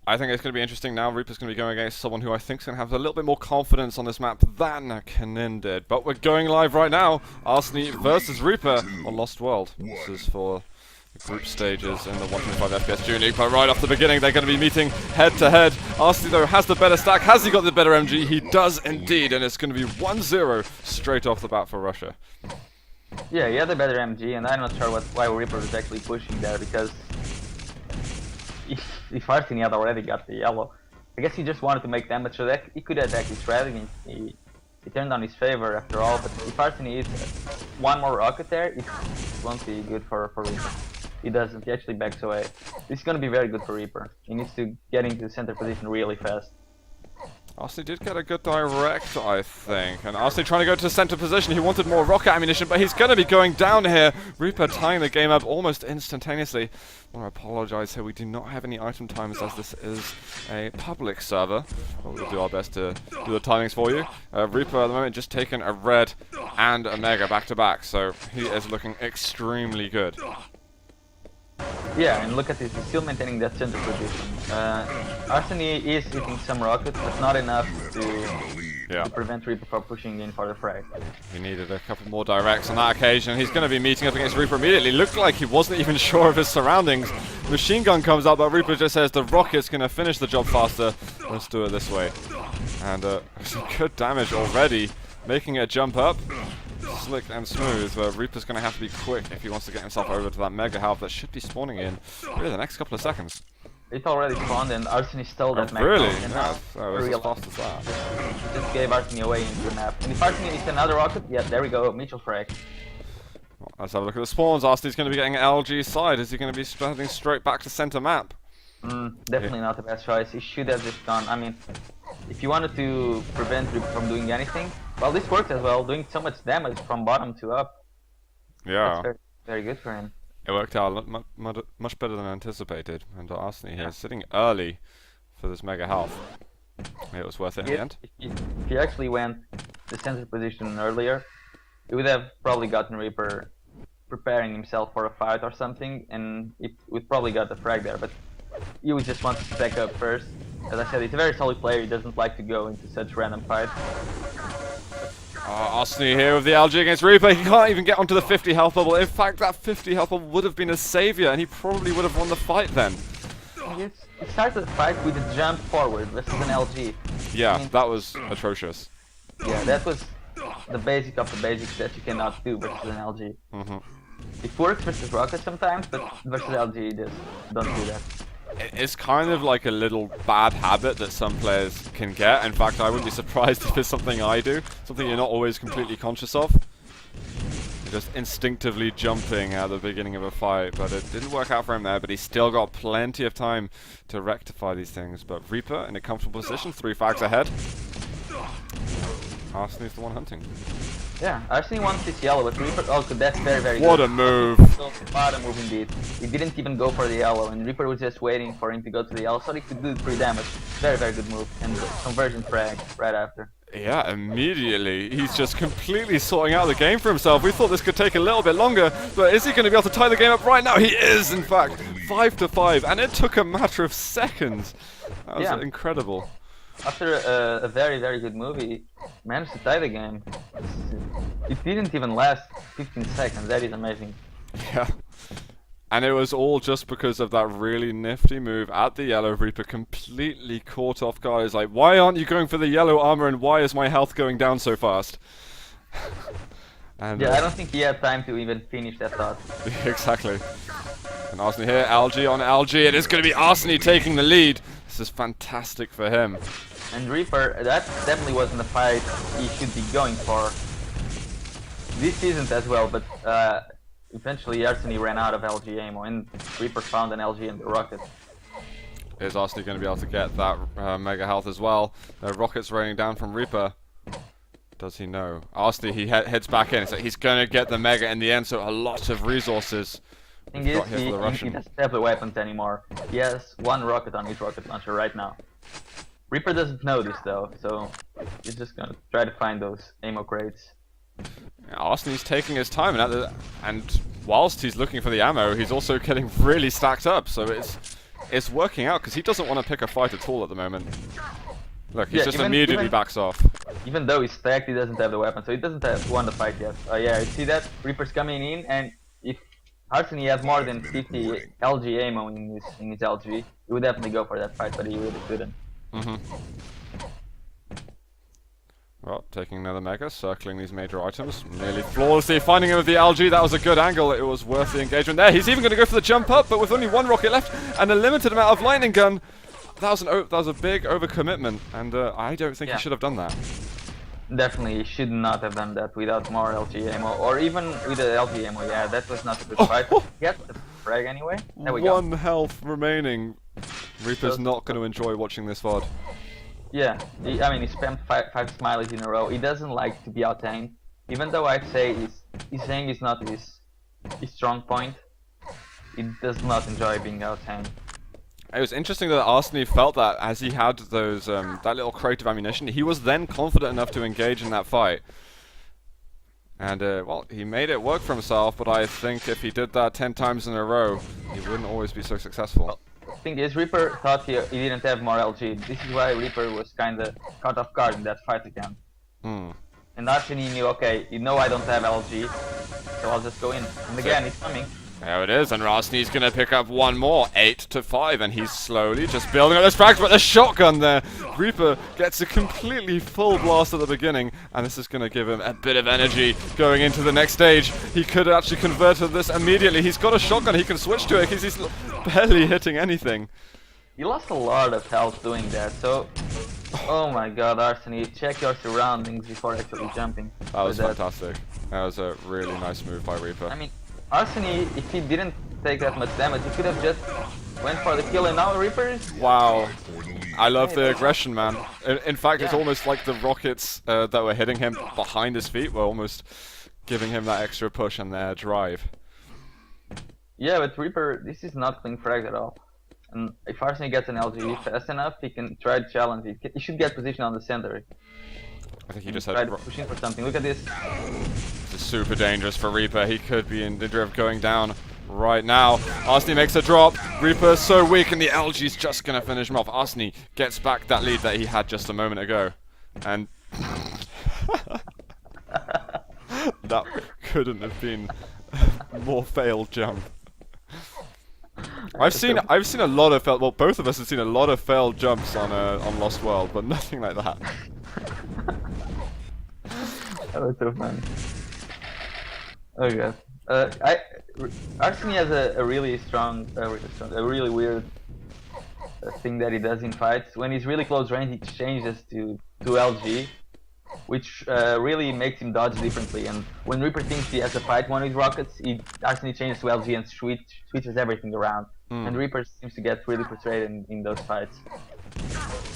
I think it's going to be interesting now. Reaper's going to be going against someone who I think is going to have a little bit more confidence on this map than Kanin did. But we're going live right now. Arseny versus Reaper on Lost World. This is for the group stages in the 125 FPS Junior. But right off the beginning, they're going to be meeting head to head. Arseny, though, has the better stack. Has he got the better MG? He does indeed. And it's going to be 1-0 straight off the bat for Russia. Yeah, he had the better MG, and I'm not sure why Reaper was actually pushing there, because if Arseny had already got the yellow, I guess he just wanted to make damage so that he could attack his strategy. He turned on his favor after all, but if Arseny is one more rocket there, it won't be good for Reaper. He doesn't, he actually backs away. This is going to be very good for Reaper. He needs to get into the center position really fast. Arseny did get a good direct, I think. And Arseny trying to go to the center position. He wanted more rocket ammunition, but he's going to be going down here. Reaper tying the game up almost instantaneously. I want to apologize here. We do not have any item timers as this is a public server. But we'll do our best to do the timings for you. Reaper at the moment just taken a red and a mega back to back. So he is looking extremely good. Yeah, and look at this, he's still maintaining that center position. Arseny is hitting some rockets, but not enough to prevent Reaper from pushing in for the frag. He needed a couple more directs on that occasion. He's going to be meeting up against Reaper immediately. Looked like he wasn't even sure of his surroundings. Machine gun comes up, but Reaper just says the rocket's going to finish the job faster. Let's do it this way. And some good damage already, making it jump up. Slick and smooth, but Reaper's going to have to be quick if he wants to get himself over to that mega health that should be spawning in really the next couple of seconds. It already spawned and Arseny stole that mega really? health. Yeah, so it's as fast as that. Just gave Arseny away into the map. And if Arseny needs another rocket, yeah, there we go, Mitchell frag. Well, let's have a look at the spawns. Arseny's going to be getting LG side. Is he going to be heading straight back to center map? Definitely not the best choice. He should have just gone. I mean, if you wanted to prevent Reaper from doing anything, well, this works as well, doing so much damage from bottom to up. Yeah. That's very, very good for him. It worked out much better than anticipated. And Arseny here sitting early for this mega health. It was worth it in the end. If he actually went the center position earlier, he would have probably gotten Reaper preparing himself for a fight or something, and it would probably got the frag there. But you would just want to stack up first. As I said, he's a very solid player, he doesn't like to go into such random fights. Arseny here with the LG against Reaper. He can't even get onto the 50 health bubble. In fact, that 50 health bubble would have been a savior, and he probably would have won the fight then. He started the fight with a jump forward versus an LG. Yeah, I mean, that was atrocious. Yeah, that was the basic of the basics that you cannot do versus an LG. It works versus Rocket sometimes, but versus LG, just don't do that. It's kind of like a little bad habit that some players can get. In fact, I wouldn't be surprised if it's something I do. Something you're not always completely conscious of. You're just instinctively jumping at the beginning of a fight. But it didn't work out for him there. But he's still got plenty of time to rectify these things. But Reaper in a comfortable position, 3 frags ahead. Arseny's the one hunting. Yeah, Arseny wants this yellow, but Reaper also, that's very, very good. What a move! What a move indeed. He didn't even go for the yellow, and Reaper was just waiting for him to go to the yellow so he could do 3 damage. Very, very good move, and conversion frag right after. Yeah, immediately. He's just completely sorting out the game for himself. We thought this could take a little bit longer, but is he going to be able to tie the game up right now? He is, in fact. 5-5, and it took a matter of seconds. That was incredible. After a very, very good move, he managed to tie the game. It didn't even last 15 seconds, that is amazing. Yeah. And it was all just because of that really nifty move at the yellow. Reaper completely caught off guard. He's like, why aren't you going for the yellow armor and why is my health going down so fast? And, yeah, I don't think he had time to even finish that thought. Exactly. And Arseny here, LG on LG. It is going to be Arseny taking the lead. This is fantastic for him. And Reaper, that definitely wasn't the fight he should be going for. This isn't as well, but eventually Arseny ran out of LG ammo, and Reaper found an LG in the rocket. Is Arseny going to be able to get that mega health as well? The rocket's raining down from Reaper. Does he know? Arseny, he heads back in. So he's going to get the mega in the end, so a lot of resources. Thing is, he doesn't have the weapons anymore. He has 1 rocket on each rocket launcher right now. Reaper doesn't know this though, so he's just gonna try to find those ammo crates. Yeah, Arseny's taking his time, and whilst he's looking for the ammo, he's also getting really stacked up. So is working out because he doesn't want to pick a fight at all at the moment. Look, he's Yeah, just immediately backs off. Even though he's stacked, he doesn't have the weapon, so he doesn't have won the fight yet. Yeah, you see that? Reaper's coming in, and if Arseny has more than 50 LG ammo in his LG, he would definitely go for that fight, but he really couldn't. Well, taking another Mega, circling these major items, nearly flawlessly finding him with the LG. That was a good angle. It was worth the engagement there. He's even going to go for the jump up, but with only one rocket left and a limited amount of lightning gun, that was a big overcommitment, and I don't think he should have done that. Definitely, he should not have done that without more LG ammo, or even with the LG ammo. Yeah, that was not a good fight. He had the frag anyway. There we go. 1 health remaining. Reaper's not going to enjoy watching this VOD. Yeah, I mean, he spammed five smileys in a row. He doesn't like to be out-aimed. Even though I'd say his aim is not his strong point, he does not enjoy being out-aimed. It was interesting that Arseny felt that as he had those that little crate of ammunition, he was then confident enough to engage in that fight. And, well, he made it work for himself, but I think if he did that 10 times in a row, he wouldn't always be so successful. The thing is, Reaper thought he didn't have more LG. This is why Reaper was kinda caught off guard in that fight again. And Arseny knew, okay, you know I don't have LG, so I'll just go in. And again, he's coming. There it is, and Arseny's going to pick up one more, 8-5, and he's slowly just building up those frags, but the shotgun there! Reaper gets a completely full blast at the beginning, and this is going to give him a bit of energy going into the next stage. He could actually convert to this immediately. He's got a shotgun, he can switch to it, because he's barely hitting anything. He lost a lot of health doing that, so... Oh my god, Arseny, check your surroundings before actually jumping. That was fantastic. That was a really nice move by Reaper. I mean, Arseny, if he didn't take that much damage, he could have just went for the kill, and now Reaper is... Wow. I love the aggression, man. In fact, it's almost like the rockets that were hitting him behind his feet were almost giving him that extra push and their drive. Yeah, but Reaper, this is not clean frag at all. And if Arseny gets an LG fast enough, he can try to challenge it. He should get position on the center. I think he just had try to push in for something. Look at this. This is super dangerous for Reaper. He could be in danger of going down right now. Arseny makes a drop. Reaper's so weak, and the LG's just going to finish him off. Arseny gets back that lead that he had just a moment ago. And that couldn't have been a more failed jump. I've seen a lot of failed. Well, both of us have seen a lot of failed jumps on Lost World, but nothing like that. That was so funny. Oh god. Arseny has a really strong, a really weird thing that he does in fights. When he's really close range, he changes to LG, which really makes him dodge differently. And when Reaper thinks he has to fight one of his rockets, Arseny changes to LG and switches everything around. And Reaper seems to get really frustrated in those fights.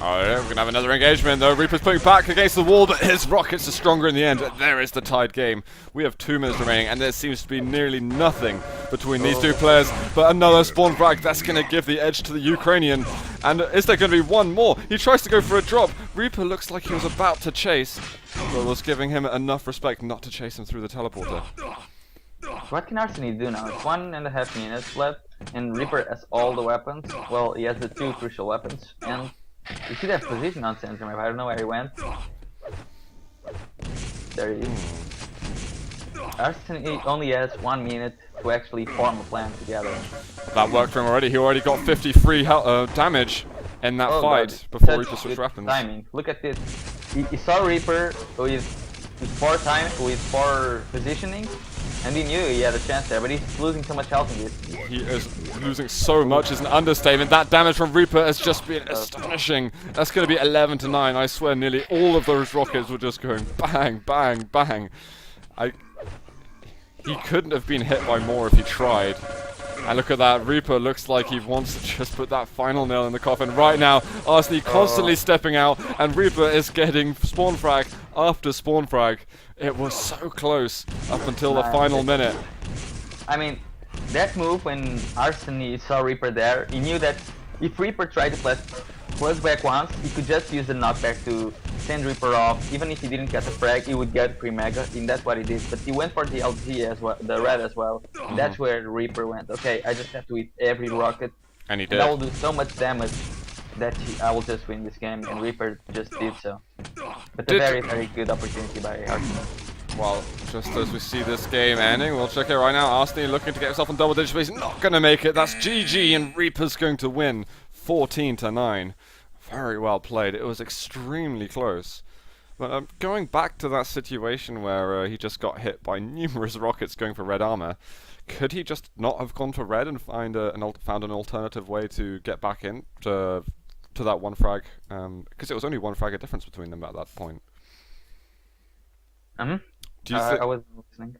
Oh yeah, we're going to have another engagement though. Reaper's putting back against the wall, but his rockets are stronger in the end. There is the tied game. We have 2 minutes remaining, and there seems to be nearly nothing between these two players. But another spawn frag, that's going to give the edge to the Ukrainian. And is there going to be one more? He tries to go for a drop. Reaper looks like he was about to chase, but was giving him enough respect not to chase him through the teleporter. What can Arseny do now? It's 1.5 minutes left, and Reaper has all the weapons. Well, he has the 2 crucial weapons, and he should have position on center map. I don't know where he went. There he is. Arseny only has 1 minute to actually form a plan together. That worked for him already. He already got 53 damage in that fight before Reaper switched weapons. Timing. Look at this. He saw Reaper with 4 positioning, and he knew he had a chance there, but he's losing so much health in this. He is losing so much is an understatement. That damage from Reaper has just been astonishing. That's going to be 11-9. I swear nearly all of those rockets were just going bang, bang, bang. He couldn't have been hit by more if he tried. And look at that, Reaper looks like he wants to just put that final nail in the coffin right now. Arseny constantly stepping out, and Reaper is getting spawn frag after spawn frag. It was so close up until the final minute. I mean, that move when Arseny saw Reaper there, he knew that if Reaper tried to plus back once, he could just use the knockback to send Reaper off. Even if he didn't get the frag, he would get pre-mega, and that's what he did. But he went for the LG as well, the red as well. And that's where Reaper went. Okay, I just have to hit every rocket And he And I will did. do so much damage that I will just win this game, and Reaper just did so. But a very, very good opportunity by Arseny. Well, just as we see this game ending, we'll check it right now. Arseny looking to get himself on double digits, but he's not going to make it. That's GG, and Reaper's going to win 14-9. Very well played. It was extremely close. But going back to that situation where he just got hit by numerous rockets going for red armor, could he just not have gone for red and found an alternative way to get back in to that one frag? Because it was only one frag a difference between them at that point. Mm-hmm. Do you I was listening.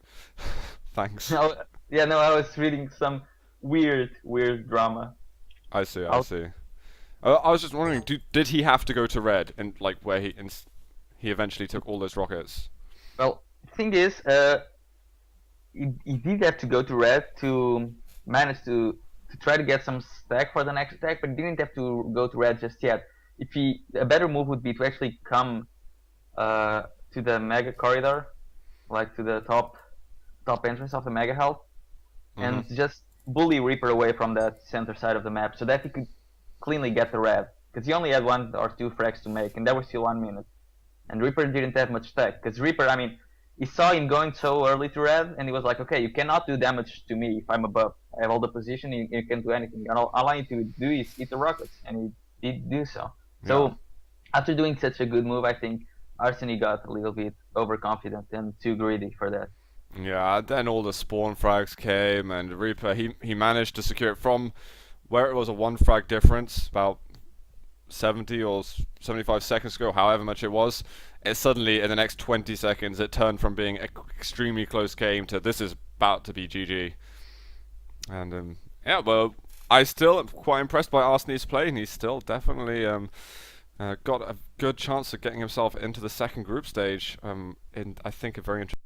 Thanks. No, yeah, no, I was reading some weird drama. I see. I see. I was just wondering, did he have to go to red and like where he eventually took all those rockets? Well, the thing is, he did have to go to red to manage to try to get some stack for the next attack, but he didn't have to go to red just yet. A better move would be to actually come to the mega corridor, like to the top entrance of the mega health, and just bully Reaper away from that center side of the map, so that he could cleanly get the red, because he only had 1 or 2 frags to make, and that was still 1 minute. And Reaper didn't have much tech, because Reaper, I mean, he saw him going so early to red, and he was like, okay, you cannot do damage to me if I'm above. I have all the position, you can't do anything. All I need to do is eat the rockets, and he did do so. Yeah. So, after doing such a good move, I think Arseny got a little bit overconfident and too greedy for that. Yeah, then all the spawn frags came, and Reaper, he managed to secure it from where it was a 1 frag difference, about 70 or 75 seconds ago, however much it was. It suddenly, in the next 20 seconds, it turned from being an extremely close game to this is about to be GG. And yeah, well, I still am quite impressed by Arseny's play, and he's still definitely got a good chance of getting himself into the second group stage in, I think, a very interesting